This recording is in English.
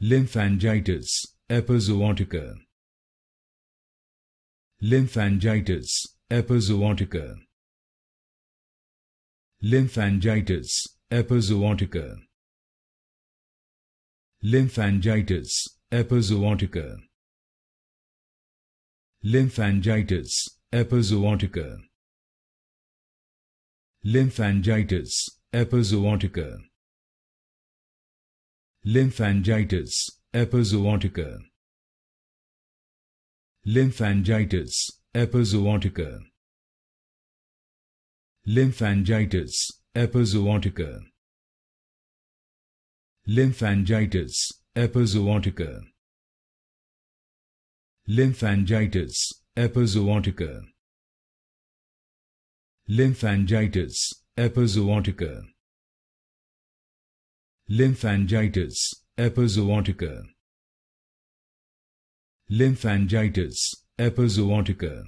Lymphangitis Epizootica. Lymphangitis Epizootica. Lymphangitis Epizootica. Lymphangitis Epizootica. Lymphangitis Epizootica. Lymphangitis Epizootica. Lymphangitis Epizootica. Lymphangitis Epizootica. Lymphangitis Epizootica. Lymphangitis Epizootica. Lymphangitis Epizootica. Lymphangitis Epizootica. Lymphangitis Epizootica. Lymphangitis Epizootica.